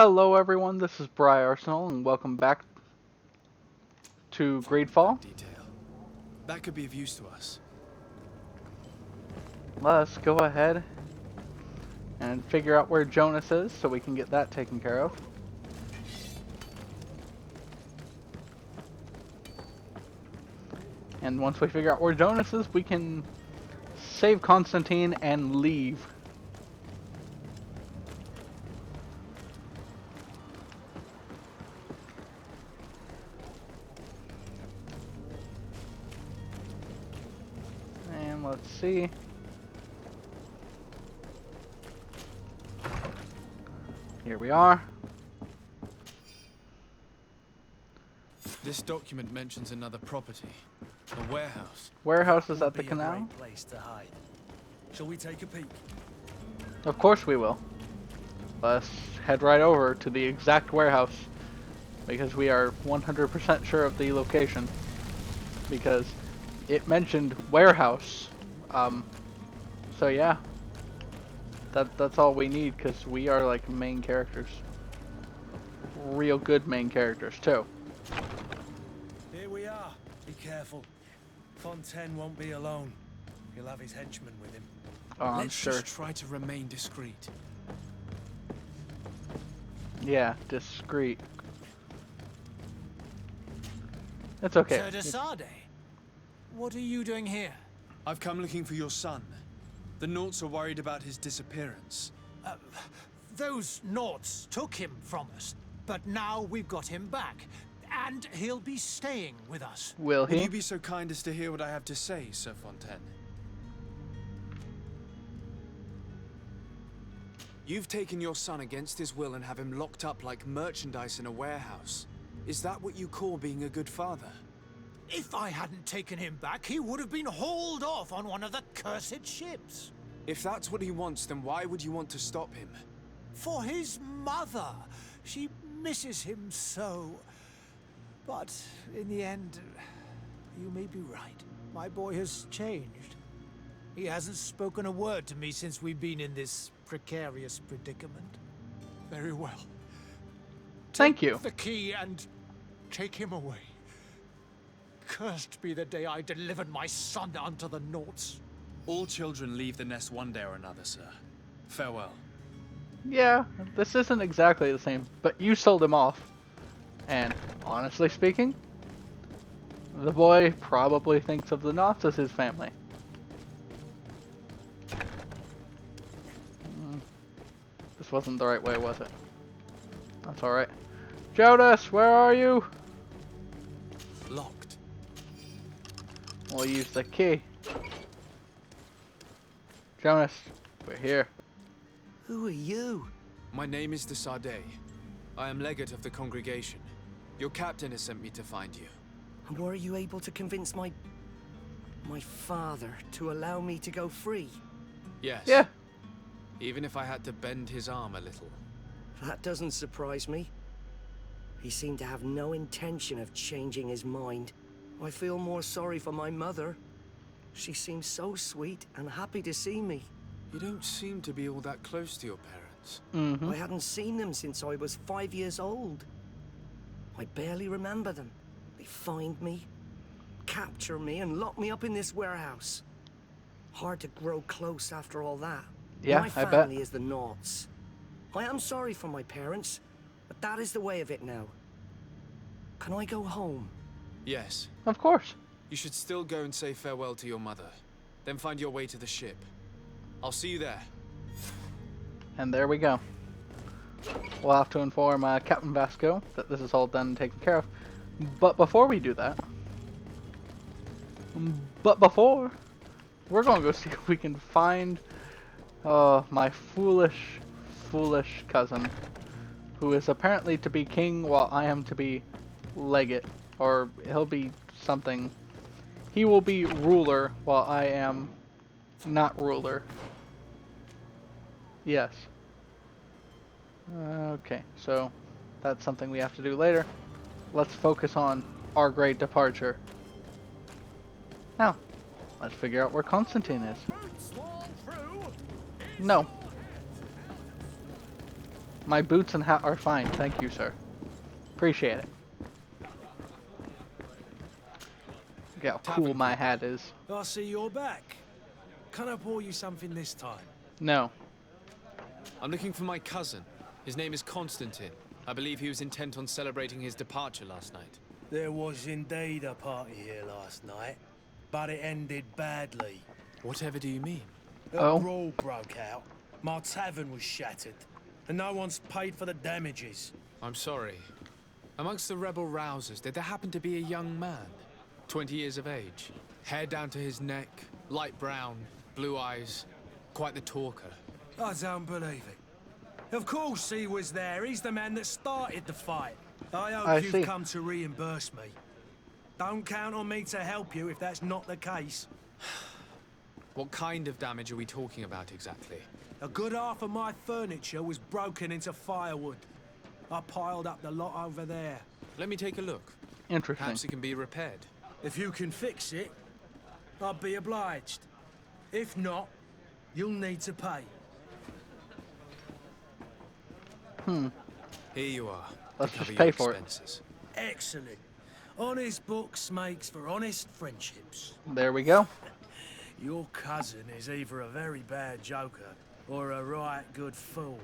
Hello everyone, this is Briarsenal and welcome back to Greedfall. Detail. That could be of use to us. Let's go ahead and figure out where Jonas is so we can get that taken care of. And once we figure out where Jonas is, we can save Constantine and leave. And let's see. Here we are. This document mentions another property, a warehouse. Warehouse is Would at the be a canal. great place to hide. Shall we take a peek? Of course we will. Let's head right over to the exact warehouse because we are 100% sure of the location because it mentioned warehouse. So yeah, that's all we need because we are like main characters, real good main characters too. Here we are. Be careful. Fontaine won't be alone. He'll have his henchmen with him. Oh, I'm Let's sure. just try to remain discreet. Yeah, discreet. It's okay. Sir de Sade, what are you doing here? I've come looking for your son. The Nauts are worried about his disappearance. Those Nauts took him from us, but now we've got him back, and he'll be staying with us. Will Would he? you be so kind as to hear what I have to say, Sir Fontaine? You've taken your son against his will and have him locked up like merchandise in a warehouse. Is that what you call being a good father? If I hadn't taken him back, he would have been hauled off on one of the cursed ships. If that's what he wants, then why would you want to stop him? For his mother. She misses him so. But in the end, you may be right. My boy has changed. He hasn't spoken a word to me since we've been in this precarious predicament. Very well. Thank you. Take the key and take him away. Cursed be the day I delivered my son unto the Nauts. All children leave the nest one day or another, sir. Farewell. Yeah, this isn't exactly the same, but you sold him off. And honestly speaking, the boy probably thinks of the Nauts as his family. This wasn't the right way, was it? That's alright. Jonas, where are you? Locked. We'll use the key. Jonas, we're here. Who are you? My name is Desade. I am legate of the congregation. Your captain has sent me to find you. And were you able to convince my father to allow me to go free? Yes. Yeah. Even if I had to bend his arm a little. That doesn't surprise me. He seemed to have no intention of changing his mind. I feel more sorry for my mother. She seems so sweet and happy to see me. You don't seem to be all that close to your parents. I hadn't seen them since I was 5 years old. I barely remember them. They find me, capture me, and lock me up in this warehouse. Hard to grow close after all that. Yeah, my I bet. family is the Nauts. I am sorry for my parents, but that is the way of it now. Can I go home? Yes. Of course. You should still go and say farewell to your mother. Then find your way to the ship. I'll see you there. And there we go. We'll have to inform Captain Vasco that this is all done and taken care of. But before we do that, we're going to go see if we can find my foolish cousin, who is apparently to be king while I am to be legate, or he'll be something. He will be ruler while I am not ruler. Yes. Okay, so that's something we have to do later. Let's focus on our great departure. Now, let's figure out where Constantine is. No. My boots and hat are fine, thank you, sir. Appreciate it. Look how cool my hat is. I see you're back. Can I pour you something this time? No. I'm looking for my cousin. His name is Constantine. I believe he was intent on celebrating his departure last night. There was indeed a party here last night, but it ended badly. Whatever do you mean? A brawl broke out. My tavern was shattered, and no one's paid for the damages. I'm sorry. Amongst the rebel rousers, did there happen to be a young man? 20 years of age. Hair down to his neck, light brown, blue eyes. Quite the talker. I don't believe it. Of course he was there. He's the man that started the fight. I hope you've come to reimburse me. Don't count on me to help you if that's not the case. What kind of damage are we talking about exactly? A good half of my furniture was broken into firewood. I piled up the lot over there. Let me take a look. Interesting. Perhaps it can be repaired. If you can fix it, I'll be obliged. If not, you'll need to pay. Here you are. Let's Cover just pay your for expenses. Excellent. Honest books makes for honest friendships. There we go. Your cousin is either a very bad joker or a right good fool.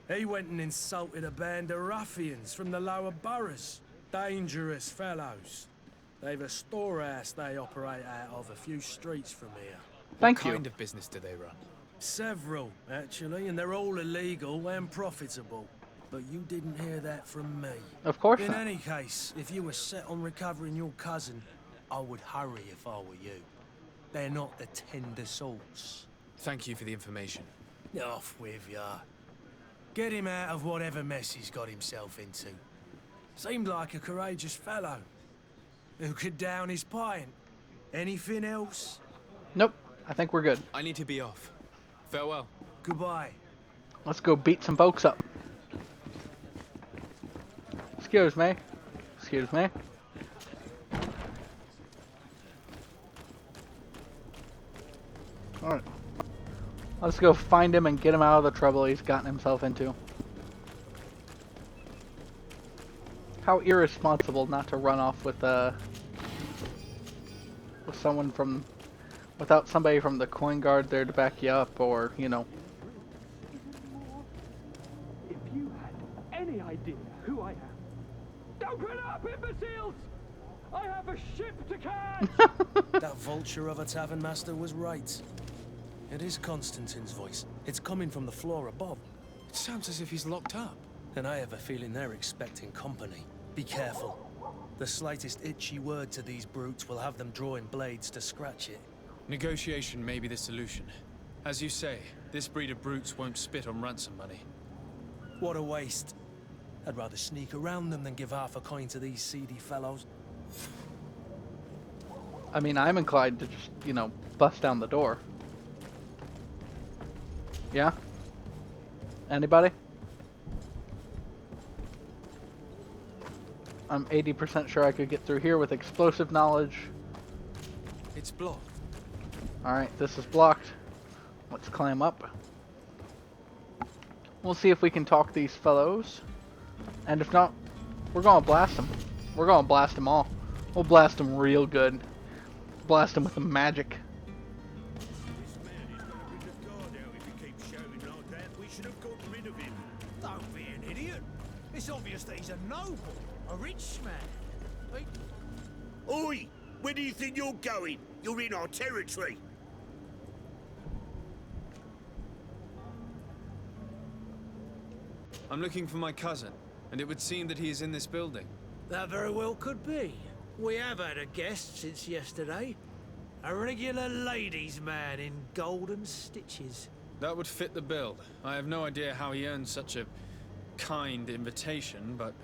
He went and insulted a band of ruffians from the lower boroughs. Dangerous fellows. They've a storehouse they operate out of a few streets from here. Thank What you. kind of business do they run? Several, actually, and they're all illegal and profitable. But you didn't hear that from me. Of course In not. any case, if you were set on recovering your cousin, I would hurry if I were you. They're not the tender sorts. Thank you for the information. Off with ya. Get him out of whatever mess he's got himself into. Seemed like a courageous fellow. Who could down his pint? Anything else? Nope. I think we're good. I need to be off. Farewell. Goodbye. Let's go beat some folks up. Excuse me. Excuse me. Alright. Let's go find him and get him out of the trouble he's gotten himself into. How irresponsible not to run off with someone from, without somebody from the coin guard there to back you up, or, you know. If you had any idea who I am. Open up, imbeciles! I have a ship to catch! That vulture of a tavern master was right. It is Constantine's voice. It's coming from the floor above. It sounds as if he's locked up. And I have a feeling they're expecting company. Be careful. The slightest itchy word to these brutes will have them drawing blades to scratch it. Negotiation may be the solution. As you say, this breed of brutes won't spit on ransom money. What a waste. I'd rather sneak around them than give half a coin to these seedy fellows. I mean, I'm inclined to just, you know, bust down the door. Yeah? Anybody? I'm 80% sure I could get through here with explosive knowledge. It's blocked. Alright, this is blocked. Let's climb up. We'll see if we can talk these fellows. And if not, we're gonna blast them. We're gonna blast them all. We'll blast them real good. Blast them with the magic. This man is not rid of guard out if he keeps shouting like that. We should have got rid of him. Don't be an idiot. It's obvious that he's a noble, a rich man. Oi! Where do you think you're going? You're in our territory. I'm looking for my cousin, and it would seem that he is in this building. That very well could be. We have had a guest since yesterday. A regular ladies' man in golden stitches. That would fit the bill. I have no idea how he earned such a kind invitation, but...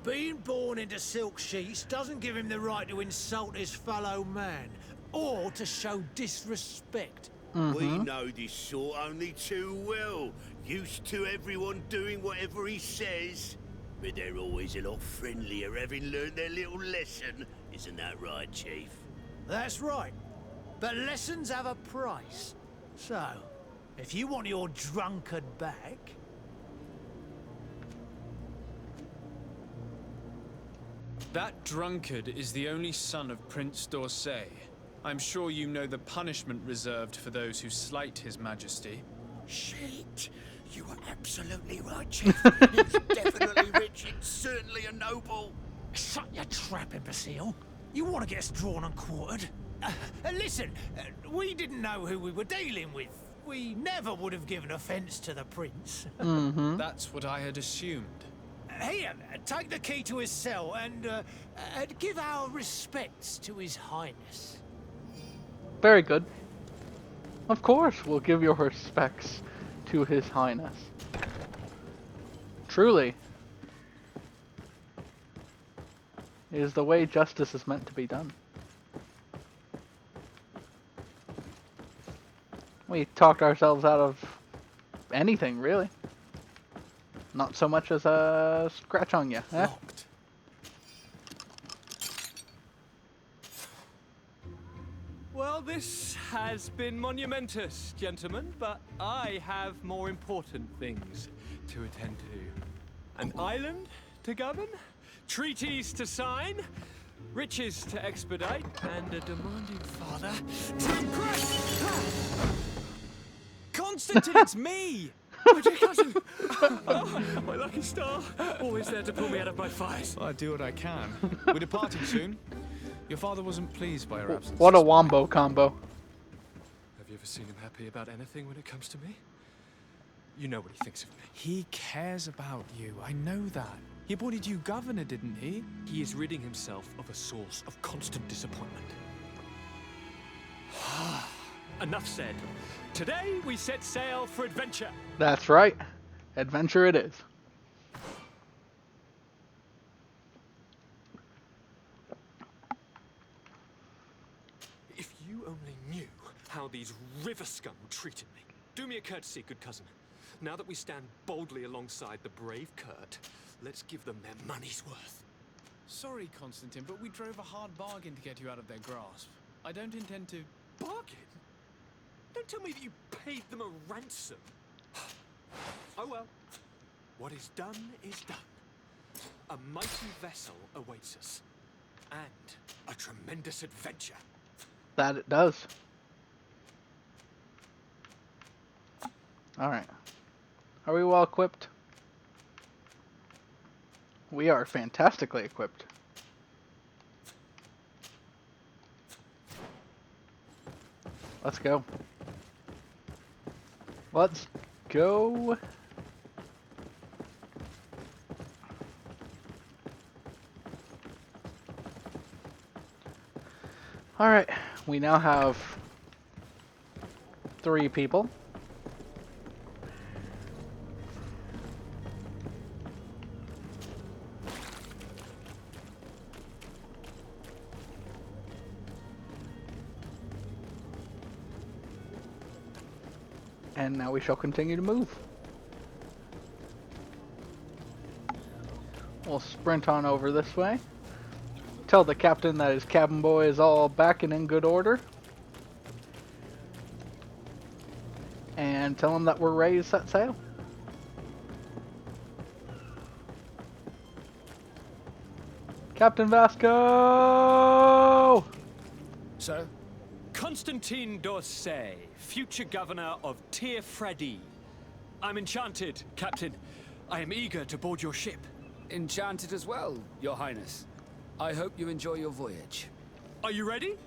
Being born into silk sheets doesn't give him the right to insult his fellow man, or to show disrespect. We know this sort only too well. Used to everyone doing whatever he says. But they're always a lot friendlier having learned their little lesson. Isn't that right, Chief? That's right. But lessons have a price. So, if you want your drunkard back... That drunkard is the only son of Prince d'Orsay. I'm sure you know the punishment reserved for those who slight his majesty. Shit! You are absolutely right, Chief. He's definitely rich. It's certainly a noble. Shut your trap, imbecile. You want to get us drawn and quartered? Listen, we didn't know who we were dealing with. We never would have given offense to the prince. That's what I had assumed. Here, take the key to his cell and give our respects to his highness. Very good. Of course, we'll give your respects to his highness. Truly, it is the way justice is meant to be done. We talked ourselves out of anything, really. Not so much as a scratch on you, eh? Locked. Well, this has been monumentous, gentlemen, but I have more important things to attend to. An island to govern, treaties to sign, riches to expedite, and a demanding father to impress. Constantine, it's me! My dear cousin! Oh, my lucky star! Always there to pull me out of my fight. I do what I can. We're departing soon. Your father wasn't pleased by our absence. What a wombo combo. Have you ever seen him happy about anything when it comes to me? You know what he thinks of me. He cares about you. I know that. He appointed you governor, didn't he? He is ridding himself of a source of constant disappointment. Enough said. Today we set sail for adventure. That's right. Adventure it is. If you only knew how these river scum treated me. Do me a courtesy, good cousin. Now that we stand boldly alongside the brave Kurt, let's give them their money's worth. Sorry, Constantine, but we drove a hard bargain to get you out of their grasp. I don't intend to... Bargain? Don't tell me that you paid them a ransom. Oh well. What is done is done. A mighty vessel awaits us. And a tremendous adventure. That it does. Alright. Are we well equipped? We are fantastically equipped. Let's go. Let's go. Alright, we now have 3 people. And now we shall continue to move. We'll sprint on over this way. Tell the captain that his cabin boy is all back and in good order. And tell him that we're ready to set sail. Captain Vasco! Sir? Constantine d'Orsay, future governor of Tir-Freddy. I'm enchanted, Captain. I am eager to board your ship. Enchanted as well, Your Highness. I hope you enjoy your voyage. Are you ready?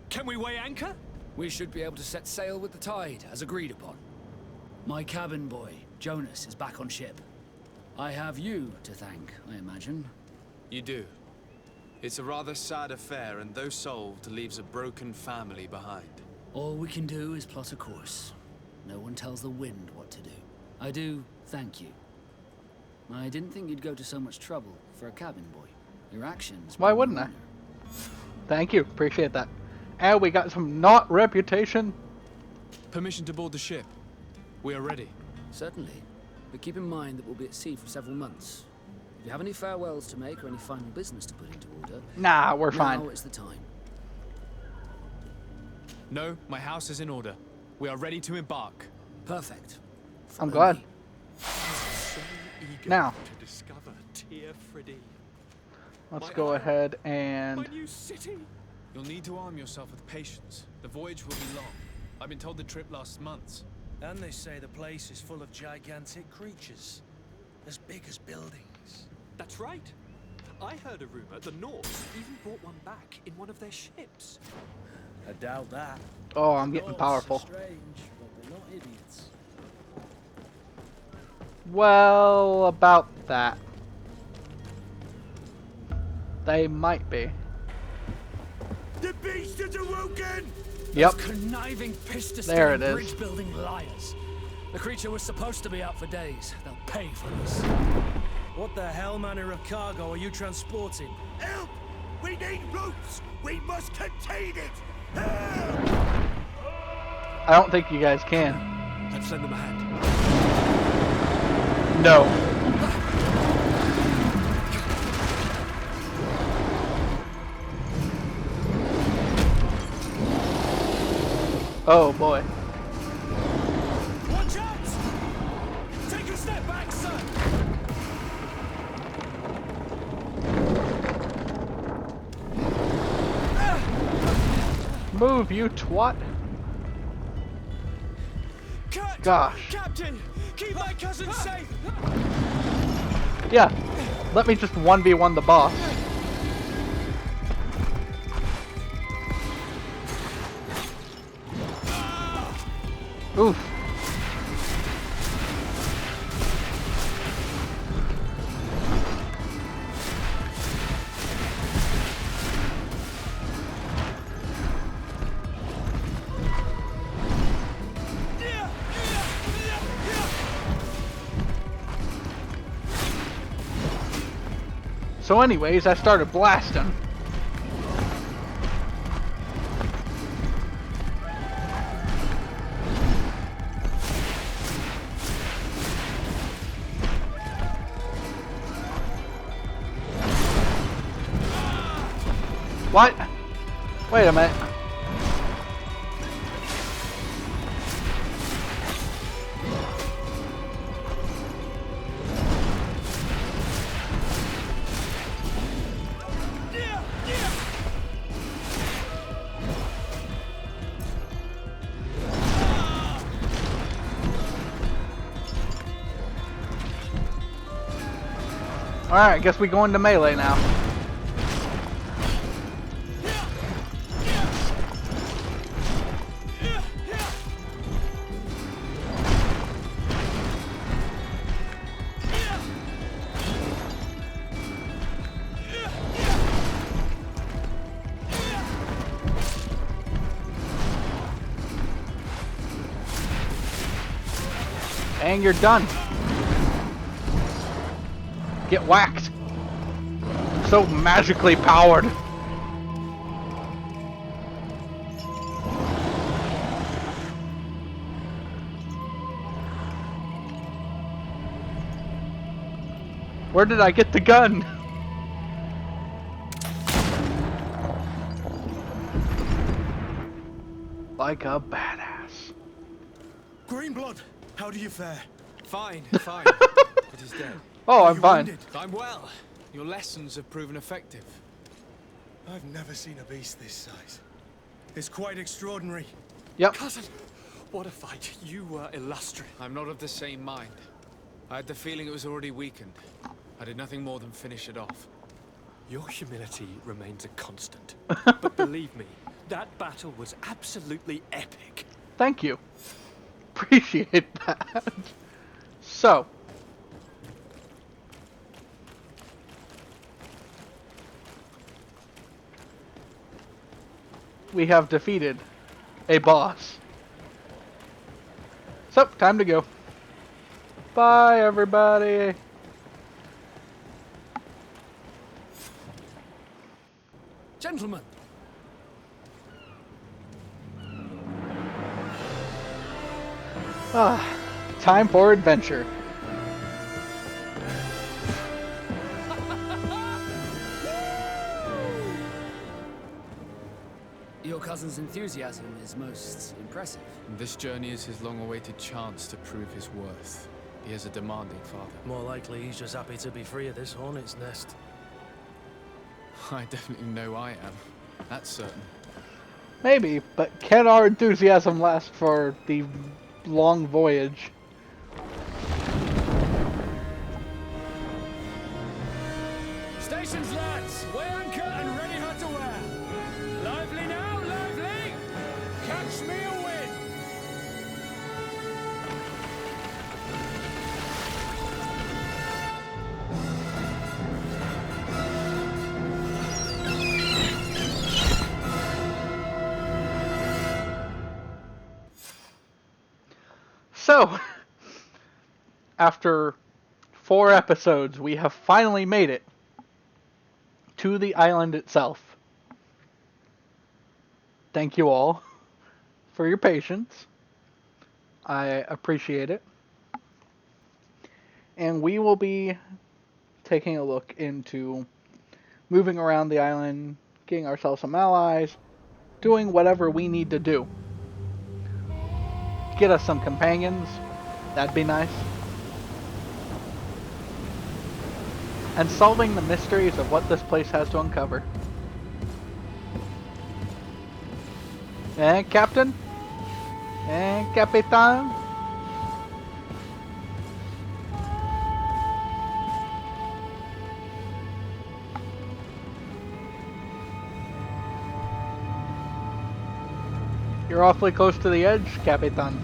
Can we weigh anchor? We should be able to set sail with the tide, as agreed upon. My cabin boy, Jonas, is back on ship. I have you to thank, I imagine. You do. It's a rather sad affair, and though solved, leaves a broken family behind. All we can do is plot a course. No one tells the wind what to do. I do thank you. I didn't think you'd go to so much trouble for a cabin boy. Your actions... Why wouldn't I? Thank you, appreciate that. And we got some not reputation. Permission to board the ship. We are ready. Certainly. But keep in mind that we'll be at sea for several months. If you have any farewells to make or any final business to put into order... Nah, we're fine. Now is the time. No, my house is in order. We are ready to embark. Perfect. I'm glad. So eager Now. to discover Tir-Freddy. let's My go island, ahead my and... new city. You'll need to arm yourself with patience. The voyage will be long. I've been told the trip lasts months. And they say the place is full of gigantic creatures, as big as buildings. That's right. I heard a rumor the Nauts even brought one back in one of their ships. I doubt that. Oh, I'm getting Nauts are powerful. strange, but they're not idiots. Well, about that. They might be. The beast is awoken! Yep. Conniving, piss There it is. bridge-building liars. The creature was supposed to be out for days. They'll pay for this. What the hell manner of cargo are you transporting? Help! We need routes! We must contain it! Help! I don't think you guys can. Let's lend them a hand. No. Oh boy. Watch out! Take a step back, sir! Move, you twat. Cut! Gosh. Captain, keep my cousin safe. Yeah. Let me just 1v1 the boss. Oof. So anyways, I started blasting. What? Wait a minute. Alright, I guess we go into melee now. And you're done. Get whacked. So magically powered. Where did I get the gun? Like a badass. Greenblood, how do you fare? Fine, fine. But he's dead. Oh, Are I'm you fine. wounded? I'm well. Your lessons have proven effective. I've never seen a beast this size. It's quite extraordinary. Yep. Cousin, what a fight. You were illustrious. I'm not of the same mind. I had the feeling it was already weakened. I did nothing more than finish it off. Your humility remains a constant. But believe me, that battle was absolutely epic. Thank you. Appreciate that. So. We have defeated a boss. So, time to go. Bye, everybody. Gentlemen, Time for adventure. Your cousin's enthusiasm is most impressive. This journey is his long-awaited chance to prove his worth. He has a demanding father. More likely he's just happy to be free of this hornet's nest. I definitely know I am. That's certain. Maybe, but can our enthusiasm last for the long voyage? Stations, lads! Weigh anchor and ready her to wear. Lively now, lively! Catch me a wind! So, after 4 episodes, we have finally made it to the island itself. Thank you all for your patience. I appreciate it. And we will be taking a look into moving around the island, getting ourselves some allies, doing whatever we need to do. Get us some companions. That'd be nice. And solving the mysteries of what this place has to uncover. Captain? Capitan? You're awfully close to the edge, Capitan.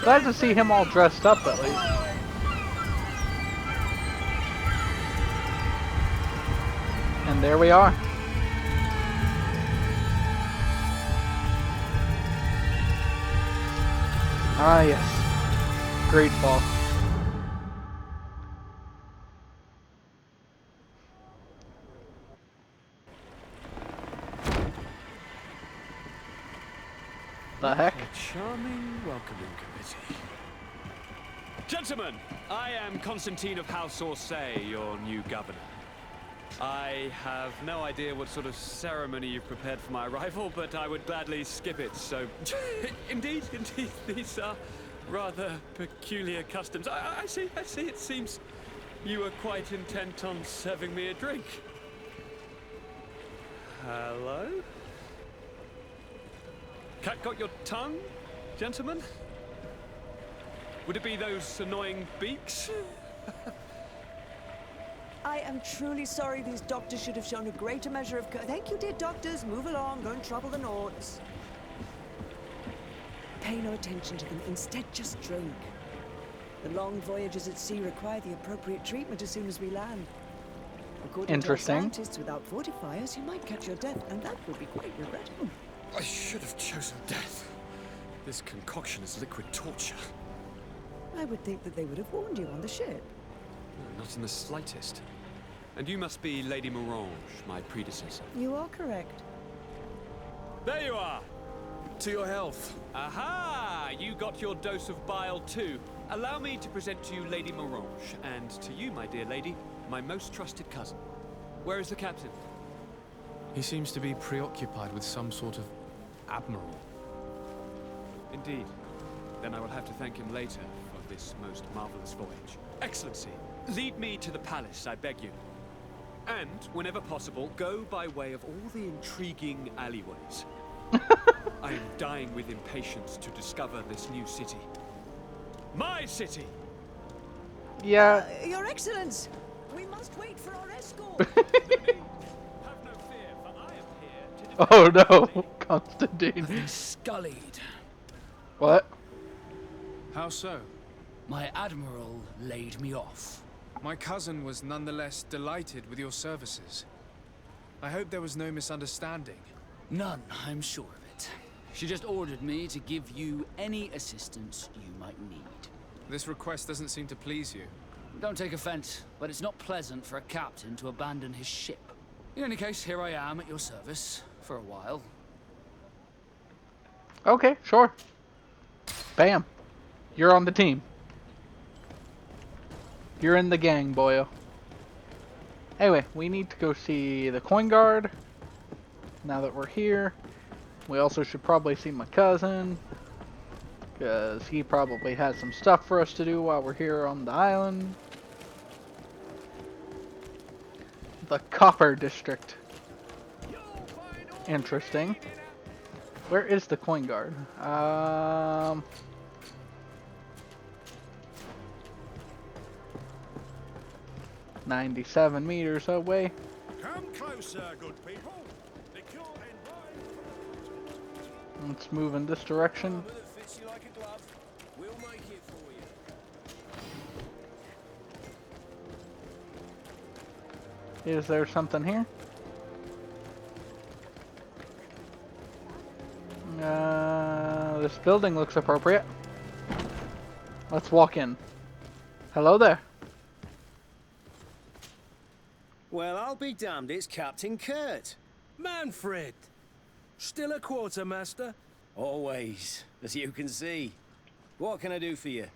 Glad to see him all dressed up, at least. And there we are. Ah, yes. Greedfall. The heck? A charming welcoming committee. Gentlemen, I am Constantine of House Orsay, your new governor. I have no idea what sort of ceremony you've prepared for my arrival, but I would gladly skip it, so... Indeed, these are rather peculiar customs. I see, it seems you were quite intent on serving me a drink. Hello? Cat got your tongue, gentlemen? Would it be those annoying beaks? I am truly sorry. These doctors should have shown a greater measure of Thank you, dear doctors. Move along. Don't trouble the Nauts. Pay no attention to them. Instead, just drink. The long voyages at sea require the appropriate treatment as soon as we land. According to our scientists, without fortifiers, you might catch your death, and that would be quite regrettable. I should have chosen death. This concoction is liquid torture. I would think that they would have warned you on the ship. No, not in the slightest. And you must be Lady Morange, my predecessor. You are correct. There you are! To your health. Aha! You got your dose of bile too. Allow me to present to you Lady Morange, and to you, my dear lady, my most trusted cousin. Where is the captain? He seems to be preoccupied with some sort of admiral. Indeed. Then I will have to thank him later for this most marvelous voyage. Excellency, lead me to the palace, I beg you. And, whenever possible, go by way of all the intriguing alleyways. I am dying with impatience to discover this new city. My city! Yeah. Your Excellence! We must wait for our escort! Have no fear, for I am here to... Oh no, Constantine. I've been scullied. What? How so? My admiral laid me off. My cousin was nonetheless delighted with your services. I hope there was no misunderstanding. None, I'm sure of it. She just ordered me to give you any assistance you might need. This request doesn't seem to please you. Don't take offense, but it's not pleasant for a captain to abandon his ship. In any case, here I am at your service for a while. Okay, sure. Bam. You're on the team. You're in the gang, boyo. Anyway, we need to go see the coin guard. Now that we're here. We also should probably see my cousin. Because he probably has some stuff for us to do while we're here on the island. The Copper District. Interesting. Where is the coin guard? 97 meters away. Come closer, good people. Let's move in this direction. Is there something here? This building looks appropriate. Let's walk in. Hello there. Well, I'll be damned, it's Captain Kurt. Manfred! Still a quartermaster? Always, as you can see. What can I do for you?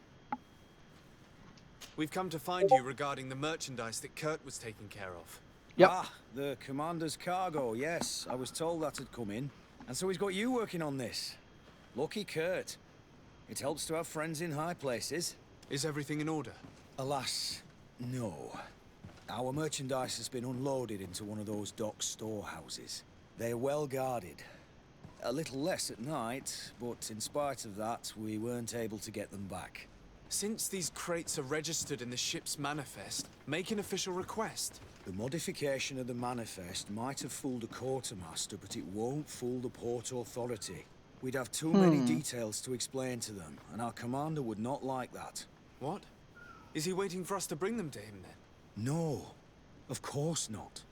We've come to find you regarding the merchandise that Kurt was taking care of. Yep. Ah, the commander's cargo, yes. I was told that had come in. And so he's got you working on this. Lucky Kurt. It helps to have friends in high places. Is everything in order? Alas, no. Our merchandise has been unloaded into one of those dock storehouses. They're well guarded. A little less at night, but in spite of that, we weren't able to get them back. Since these crates are registered in the ship's manifest, make an official request. The modification of the manifest might have fooled a quartermaster, but it won't fool the Port Authority. We'd have too many details to explain to them, and our commander would not like that. What? Is he waiting for us to bring them to him then? No, of course not.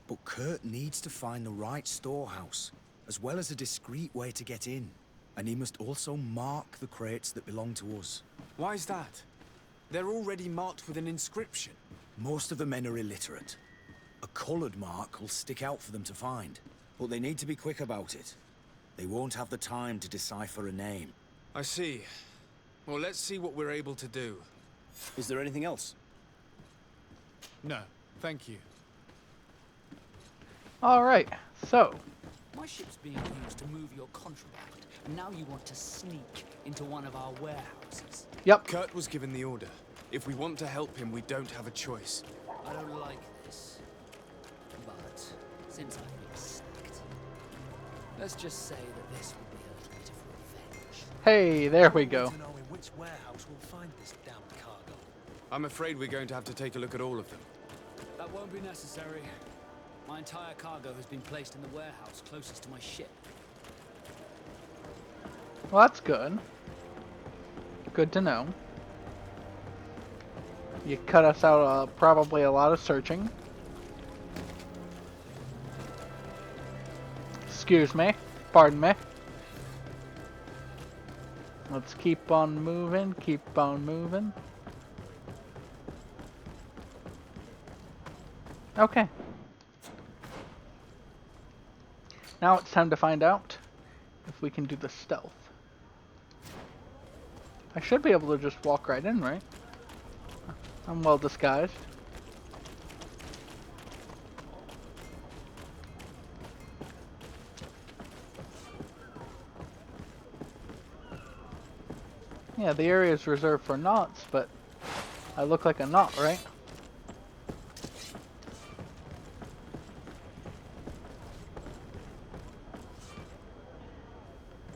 But Kurt needs to find the right storehouse, as well as a discreet way to get in. And he must also mark the crates that belong to us. Why is that? They're already marked with an inscription. Most of the men are illiterate. A colored mark will stick out for them to find, but they need to be quick about it. They won't have the time to decipher a name. I see. Well, let's see what we're able to do. Is there anything else? No, thank you. Alright, so. My ship's being used to move your contraband, and now you want to sneak into one of our warehouses. Yep. Kurt was given the order. If we want to help him, we don't have a choice. I don't like this. But since I've been sacked, let's just say that this will be a little bit of revenge. Hey, there we go. To know in which warehouse we'll find this damned cargo. I'm afraid we're going to have to take a look at all of them. That won't be necessary. My entire cargo has been placed in the warehouse closest to my ship. Well, that's good. Good to know. You cut us out probably a lot of searching. Excuse me. Pardon me. Let's keep on moving. Keep on moving. Okay. Now it's time to find out if we can do the stealth. I should be able to just walk right in, right? I'm well disguised. Yeah, the area is reserved for Nauts, but I look like a Naut, right?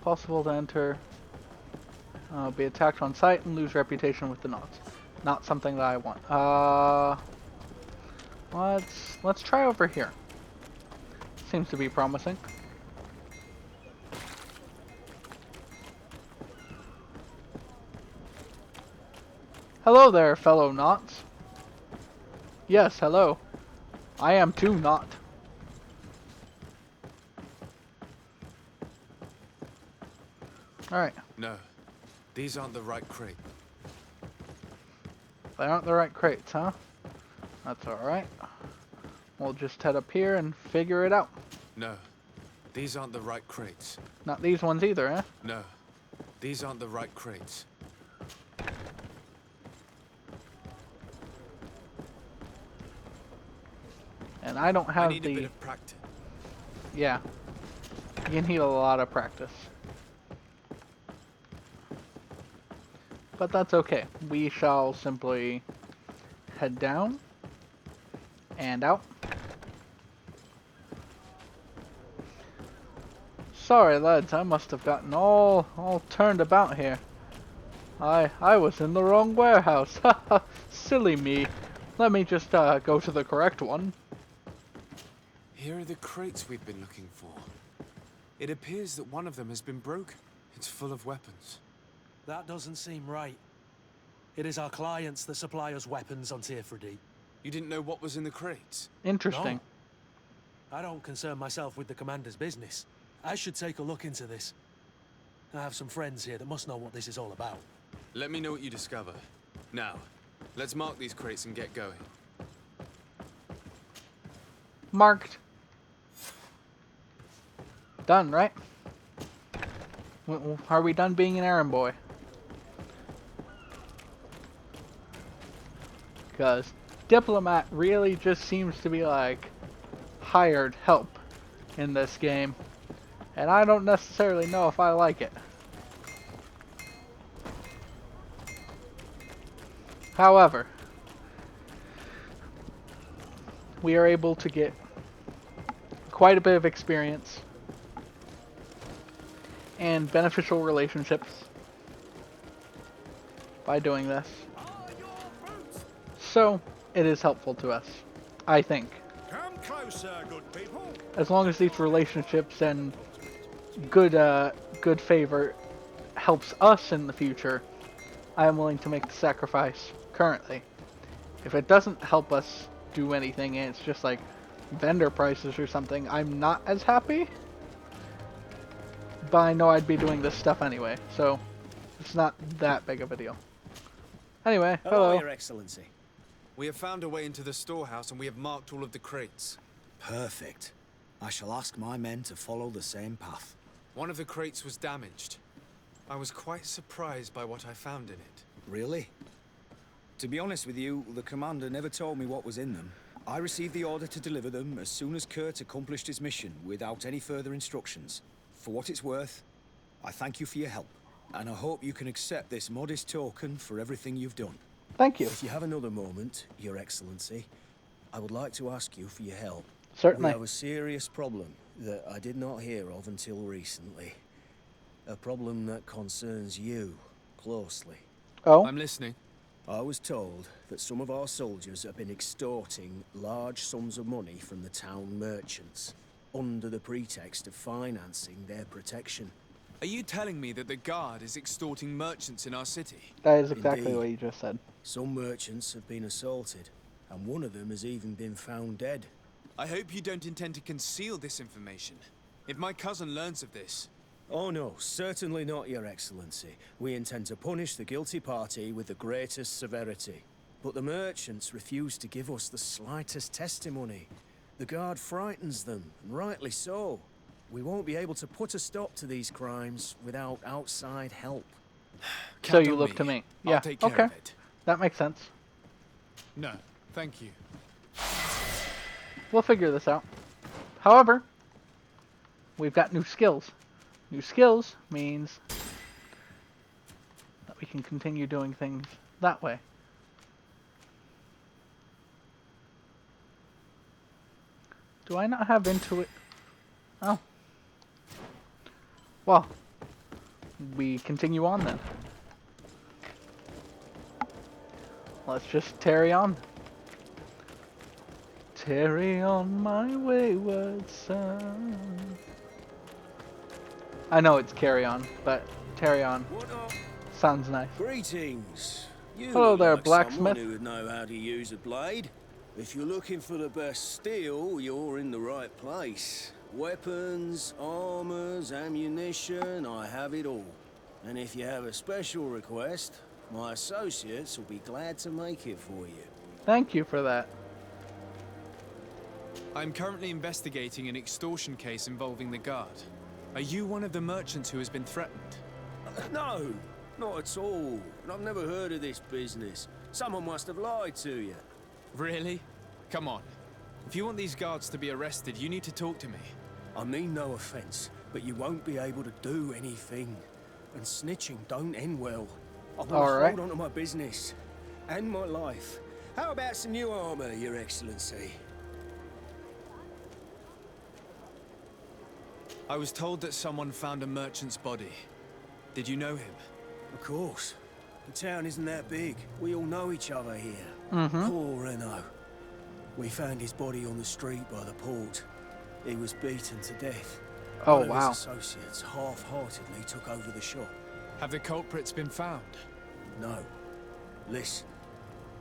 Possible to enter, be attacked on sight and lose reputation with the Nauts. Not something that I want. Let's try over here. Seems to be promising. Hello there, fellow Nauts. Yes, hello. I am too Naut. Alright. No, these aren't the right crate. They aren't the right crates, huh? That's alright. We'll just head up here and figure it out. No, these aren't the right crates. Not these ones either, eh? No, these aren't the right crates. And I don't have I need a bit of practice. Yeah. You need a lot of practice. But that's okay. We shall simply head down and out. Sorry lads, I must have gotten all turned about here. I was in the wrong warehouse. Haha, silly me. Let me just go to the correct one. Here are the crates we've been looking for. It appears that one of them has been broken. It's full of weapons. That doesn't seem right. It is our clients that supply us weapons on Tirfredi. You didn't know what was in the crates? Interesting. No. I don't concern myself with the commander's business. I should take a look into this. I have some friends here that must know what this is all about. Let me know what you discover. Now, let's mark these crates and get going. Marked. Done, right? Are we done being an errand boy? Because Diplomat really just seems to be like hired help in this game. And I don't necessarily know if I like it. However, we are able to get quite a bit of experience and beneficial relationships by doing this. So, it is helpful to us, I think. Come closer, good people. As long as these relationships and good favor helps us in the future, I am willing to make the sacrifice currently. If it doesn't help us do anything and it's just like vendor prices or something, I'm not as happy. But I know I'd be doing this stuff anyway, so it's not that big of a deal. Anyway, hello. Your Excellency. We have found a way into the storehouse and we have marked all of the crates. Perfect. I shall ask my men to follow the same path. One of the crates was damaged. I was quite surprised by what I found in it. Really? To be honest with you, the commander never told me what was in them. I received the order to deliver them as soon as Kurt accomplished his mission without any further instructions. For what it's worth, I thank you for your help, and I hope you can accept this modest token for everything you've done. Thank you. If you have another moment, Your Excellency, I would like to ask you for your help. Certainly. We have a serious problem that I did not hear of until recently. A problem that concerns you closely. Oh? I'm listening. I was told that some of our soldiers have been extorting large sums of money from the town merchants under the pretext of financing their protection. Are you telling me that the guard is extorting merchants in our city? That is exactly Indeed. what you just said. Some merchants have been assaulted, and one of them has even been found dead. I hope you don't intend to conceal this information. If my cousin learns of this... Oh no, certainly not, Your Excellency. We intend to punish the guilty party with the greatest severity. But the merchants refuse to give us the slightest testimony. The guard frightens them, and rightly so. We won't be able to put a stop to these crimes without outside help. So you look to me. Yeah, I'll take care okay. of it. That makes sense. No, thank you. We'll figure this out. However, we've got new skills. New skills means that we can continue doing things that way. Do I not have Intuit? Oh. Well, we continue on then. Let's just tarry on. Tarry on my wayward son. I know it's carry on, but tarry on sounds nice. Greetings. You Hello look there, like blacksmith. someone who would know how to use a blade. If you're looking for the best steel, you're in the right place. Weapons, armors, ammunition, I have it all. And if you have a special request, my associates will be glad to make it for you. Thank you for that. I'm currently investigating an extortion case involving the guard. Are you one of the merchants who has been threatened? No, not at all. And I've never heard of this business. Someone must have lied to you. Really? Come on. If you want these guards to be arrested, you need to talk to me. I mean no offense, but you won't be able to do anything. And snitching don't end well. I want to hold on to my business. And my life. How about some new armor, Your Excellency? I was told that someone found a merchant's body. Did you know him? Of course. The town isn't that big. We all know each other here. Poor Renault. We found his body on the street by the port. He was beaten to death. Oh, One wow. of his associates half-heartedly took over the shop. Have the culprits been found? No. Listen.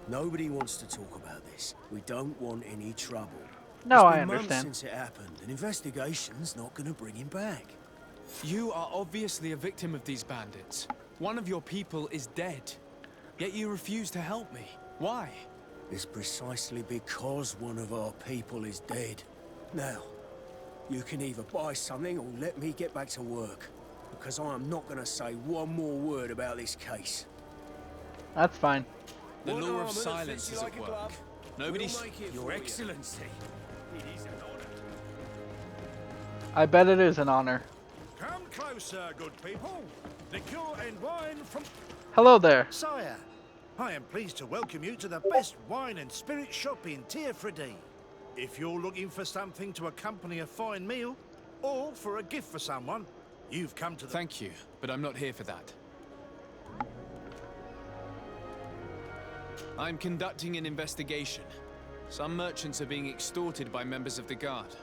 Nobody wants to talk about this. We don't want any trouble. No, I It's been months understand. since it happened. An investigation's not going to bring him back. You are obviously a victim of these bandits. One of your people is dead. Yet you refuse to help me. Why? It's precisely because one of our people is dead. Now, you can either buy something or let me get back to work. Because I am not going to say one more word about this case. That's fine. The law of silence is at work. Nobody's... Your Excellency. I bet it is an honor. Come closer, good people. Liqueur and wine from... Hello there. Sire, I am pleased to welcome you to the best wine and spirit shop in Tierfredi. If you're looking for something to accompany a fine meal, or for a gift for someone, you've come to the... Thank you, but I'm not here for that. I'm conducting an investigation. Some merchants are being extorted by members of the guard.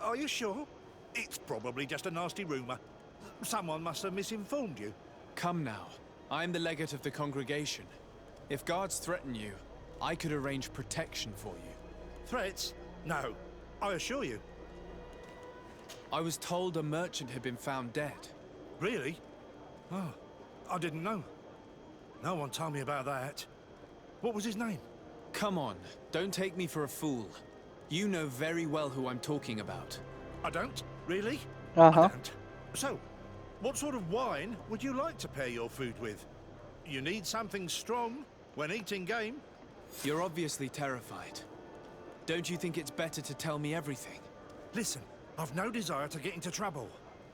Are you sure? It's probably just a nasty rumor. Someone must have misinformed you. Come now. I'm the legate of the congregation. If guards threaten you, I could arrange protection for you. Threats? No, I assure you. I was told a merchant had been found dead. Really? Oh, I didn't know. No one told me about that. What was his name? Come on, don't take me for a fool. You know very well who I'm talking about. I don't? Really? Uh-huh. I don't. So, what sort of wine would you like to pair your food with? You need something strong when eating game. You're obviously terrified. Don't you think it's better to tell me everything? Listen, I've no desire to get into trouble.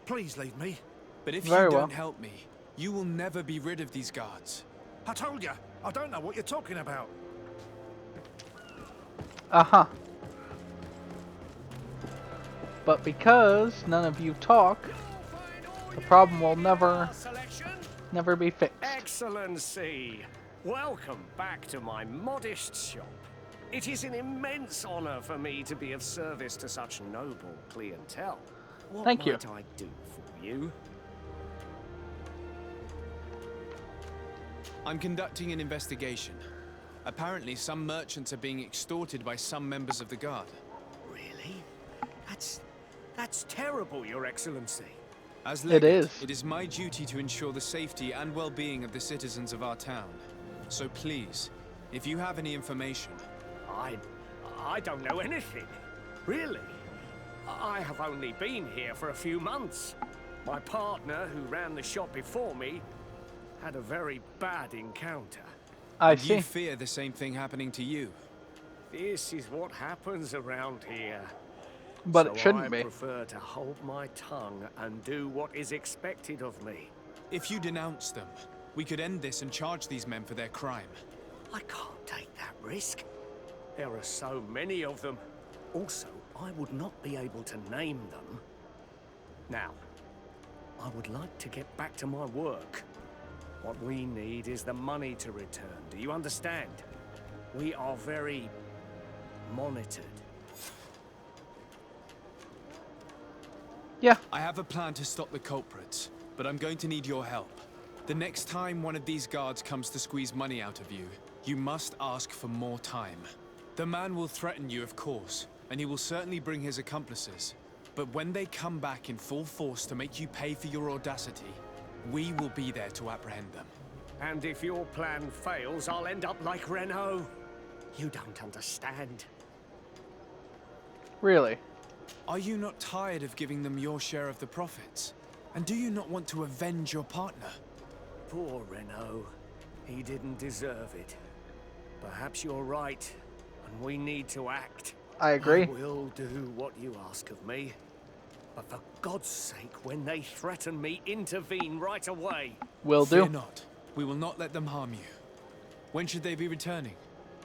Please leave me. But if Very you well. don't help me, you will never be rid of these guards. I told you, I don't know what you're talking about. Uh-huh. But because none of you talk, the problem will never be fixed. Excellency, welcome back to my modest shop. It is an immense honor for me to be of service to such noble clientele. What Thank you. might I do for you? I'm conducting an investigation. Apparently, some merchants are being extorted by some members of the guard. Really? That's terrible, Your Excellency. As legate, is. It is my duty to ensure the safety and well-being of the citizens of our town. So please, if you have any information... I don't know anything. Really? I have only been here for a few months. My partner, who ran the shop before me, had a very bad encounter. I You see. fear the same thing happening to you. This is what happens around here. But So it shouldn't I be. prefer to hold my tongue and do what is expected of me. If you denounce them, we could end this and charge these men for their crime. I can't take that risk. There are so many of them. Also, I would not be able to name them. Now, I would like to get back to my work. What we need is the money to return. Do you understand? We are very monitored. Yeah. I have a plan to stop the culprits, but I'm going to need your help. The next time one of these guards comes to squeeze money out of you, you must ask for more time. The man will threaten you, of course, and he will certainly bring his accomplices. But when they come back in full force to make you pay for your audacity, we will be there to apprehend them. And if your plan fails, I'll end up like Renault. You don't understand. Really? Are you not tired of giving them your share of the profits? And do you not want to avenge your partner? Poor Renault. He didn't deserve it. Perhaps you're right, and we need to act. I agree. I will do what you ask of me. But for God's sake, when they threaten me, intervene right away. Will do. Fear not. We will not let them harm you. When should they be returning?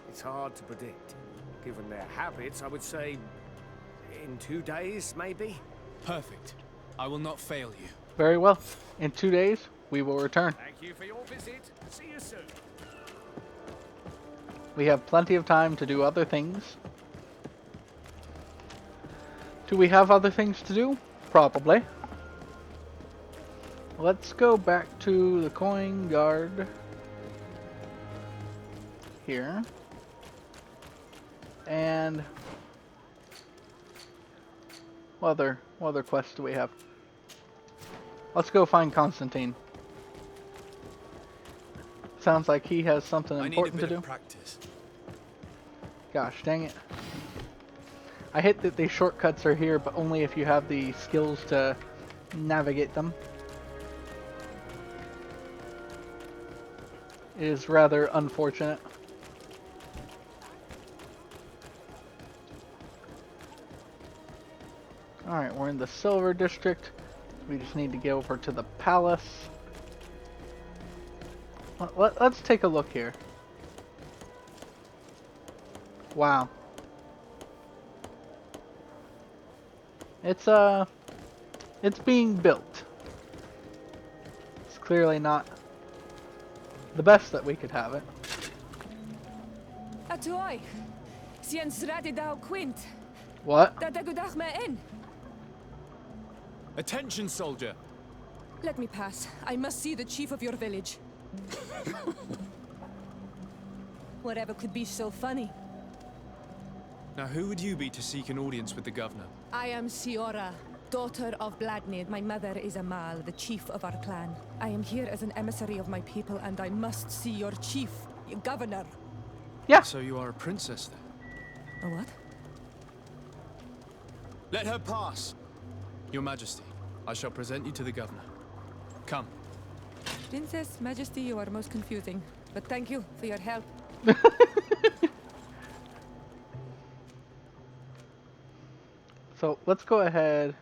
It's hard to predict. Given their habits, I would say in 2 days, maybe? Perfect. I will not fail you. Very well. In 2 days, we will return. Thank you for your visit. See you soon. We have plenty of time to do other things. Do we have other things to do? Probably. Let's go back to the coin guard here. And what other quests do we have? Let's go find Constantine. Sounds like he has something important to do. Practice. Gosh, dang it. I hate that these shortcuts are here, but only if you have the skills to navigate them. It is rather unfortunate. Alright, we're in the Silver District. We just need to get over to the palace. Let's take a look here. Wow. It's being built. It's clearly not the best that we could have it. Atoy. Siens radidau quint. What? Dadagudach me in. Attention, soldier. Let me pass. I must see the chief of your village. Whatever could be so funny. Now, who would you be to seek an audience with the governor? I am Siora, daughter of Bladnid. My mother is Amal, the chief of our clan. I am here as an emissary of my people, and I must see your chief, your governor. Yeah. So you are a princess then? A what? Let her pass. Your Majesty, I shall present you to the governor. Come. Princess, Majesty, you are most confusing. But thank you for your help. So let's go ahead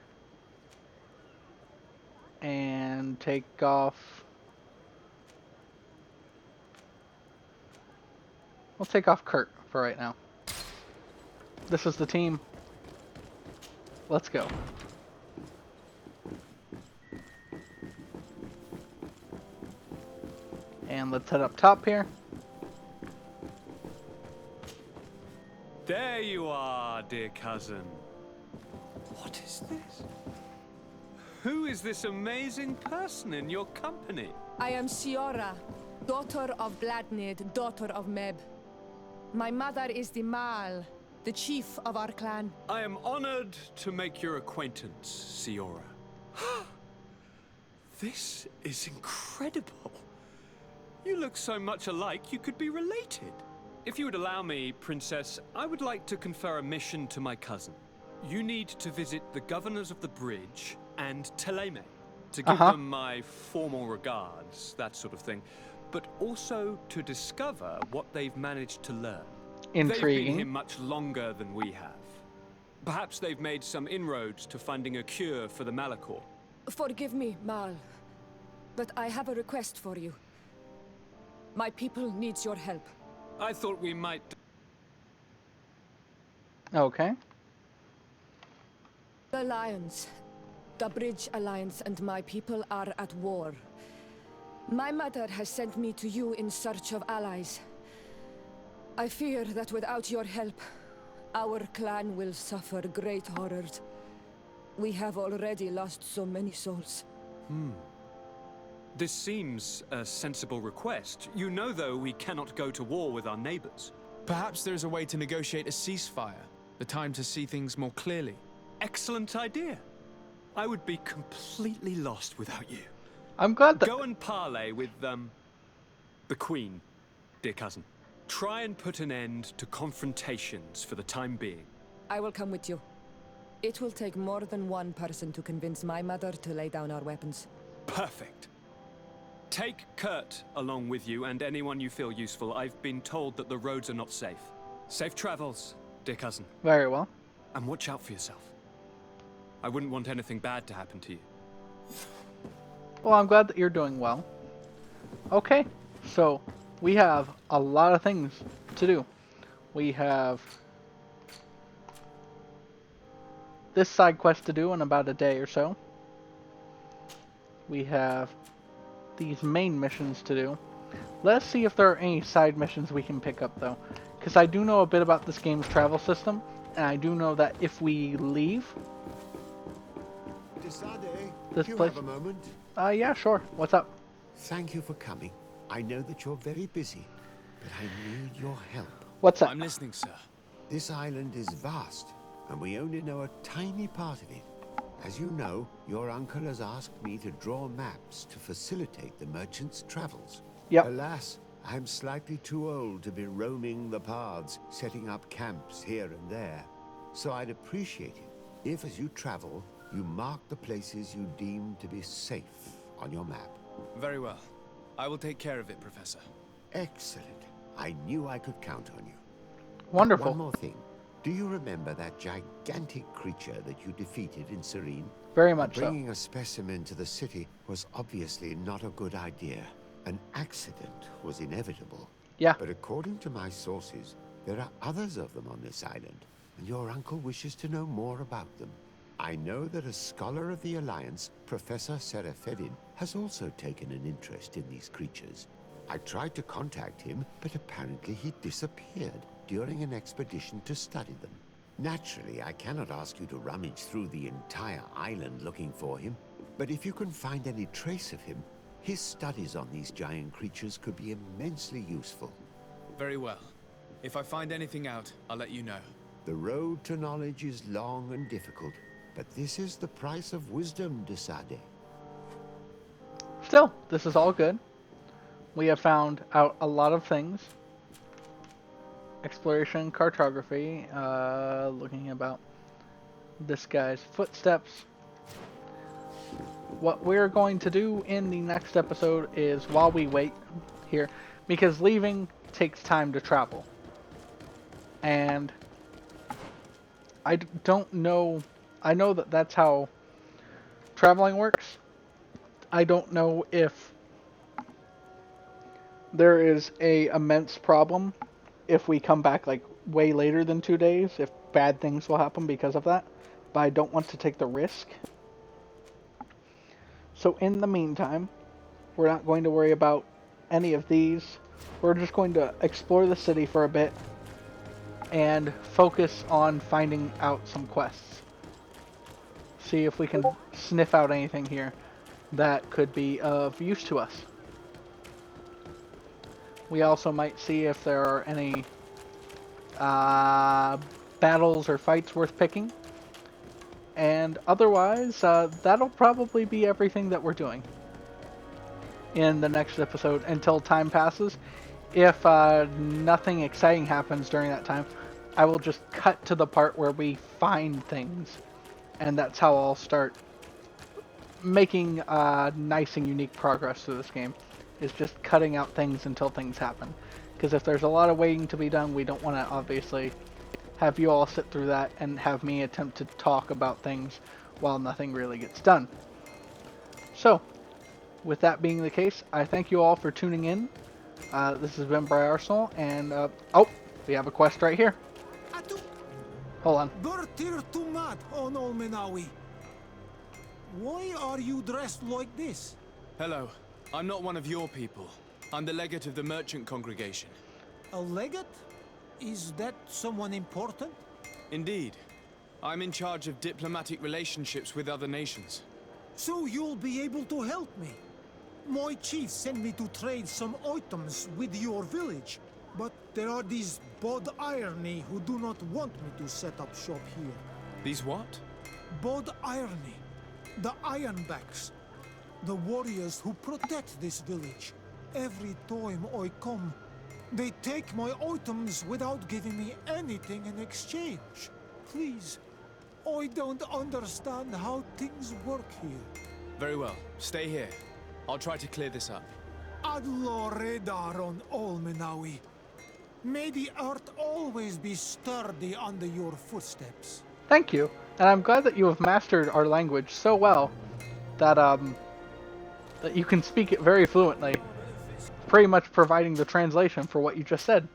and take off. We'll take off Kurt for right now. This is the team. Let's go. And let's head up top here. There you are, dear cousin. What is this? Who is this amazing person in your company? I am Siora, daughter of Bladnid, daughter of Meb. My mother is the Mal, the chief of our clan. I am honored to make your acquaintance, Siora. This is incredible. You look so much alike you could be related. If you would allow me, Princess, I would like to confer a mission to my cousin. You need to visit the governors of the bridge and Teleme to give them my formal regards, that sort of thing, but also to discover what they've managed to learn. Intriguing. They've been here much longer than we have. Perhaps they've made some inroads to finding a cure for the Malachor. Forgive me, Mal, but I have a request for you. My people needs your help. I thought we might... Okay. The Alliance, the Bridge Alliance and my people are at war. My mother has sent me to you in search of allies. I fear that without your help, our clan will suffer great horrors. We have already lost so many souls. This seems a sensible request. You know, though, we cannot go to war with our neighbors. Perhaps there is a way to negotiate a ceasefire. The time to see things more clearly. Excellent idea. I would be completely lost without you. I'm glad that... Go and parley with, the Queen, dear cousin. Try and put an end to confrontations for the time being. I will come with you. It will take more than one person to convince my mother to lay down our weapons. Perfect. Take Kurt along with you and anyone you feel useful. I've been told that the roads are not safe. Safe travels, dear cousin. Very well. And watch out for yourself. I wouldn't want anything bad to happen to you. Well, I'm glad that you're doing well. Okay, so we have a lot of things to do. We have this side quest to do in about a day or so. We have these main missions to do. Let's see if there are any side missions we can pick up though. Because I do know a bit about this game's travel system, and I do know that if we leave this place... have a moment? Yeah, sure. What's up? Thank you for coming. I know that you're very busy, but I need your help. What's up? I'm listening, sir. This island is vast, and we only know a tiny part of it. As you know, your uncle has asked me to draw maps to facilitate the merchant's travels. Yep. Alas, I'm slightly too old to be roaming the paths, setting up camps here and there. So I'd appreciate it if, as you travel, you mark the places you deem to be safe on your map. Very well. I will take care of it, Professor. Excellent. I knew I could count on you. Wonderful. One more thing. Do you remember that gigantic creature that you defeated in Serene? Very much so. Bringing a specimen to the city was obviously not a good idea. An accident was inevitable. Yeah. But according to my sources, there are others of them on this island, and your uncle wishes to know more about them. I know that a scholar of the Alliance, Professor Serafedin, has also taken an interest in these creatures. I tried to contact him, but apparently he disappeared during an expedition to study them. Naturally, I cannot ask you to rummage through the entire island looking for him, but if you can find any trace of him, his studies on these giant creatures could be immensely useful. Very well. If I find anything out, I'll let you know. The road to knowledge is long and difficult, but this is the price of wisdom, Desade. Still, this is all good. We have found out a lot of things. Exploration, cartography, looking about this guy's footsteps. What we're going to do in the next episode is, while we wait here, because leaving takes time to travel. And I don't know, I know that that's how traveling works. I don't know if there is a immense problem if we come back like way later than 2 days, if bad things will happen because of that, but I don't want to take the risk. So in the meantime, we're not going to worry about any of these. We're just going to explore the city for a bit and focus on finding out some quests. See if we can sniff out anything here that could be of use to us. We also might see if there are any battles or fights worth picking. And otherwise, that'll probably be everything that we're doing in the next episode until time passes. If nothing exciting happens during that time, I will just cut to the part where we find things. And that's how I'll start making nice and unique progress through this game. Is just cutting out things until things happen. Because if there's a lot of waiting to be done, we don't want to obviously have you all sit through that and have me attempt to talk about things while nothing really gets done. So, with that being the case, I thank you all for tuning in. This has been Briarsenal, and oh, we have a quest right here. Hold on. Why are you dressed like this? Hello. I'm not one of your people. I'm the legate of the merchant congregation. A legate? Is that someone important? Indeed. I'm in charge of diplomatic relationships with other nations. So you'll be able to help me. My chief sent me to trade some items with your village, but there are these Bod Irony who do not want me to set up shop here. These what? Bod Irony. The Ironbacks. The warriors who protect this village. Every time I come, they take my items without giving me anything in exchange. Please, I don't understand how things work here. Very well. Stay here. I'll try to clear this up. Adlo Redaron Olmenawi. May the earth always be sturdy under your footsteps. Thank you, and I'm glad that you have mastered our language so well that that you can speak it very fluently, pretty much providing the translation for what you just said.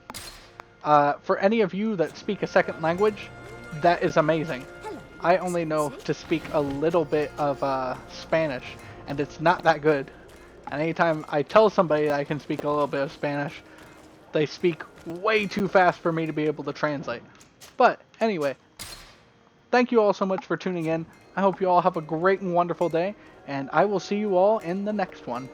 For any of you that speak a second language, that is amazing. I only know to speak a little bit of Spanish, and it's not that good. And anytime I tell somebody that I can speak a little bit of Spanish, they speak way too fast for me to be able to translate. But anyway, thank you all so much for tuning in. I hope you all have a great and wonderful day, and I will see you all in the next one.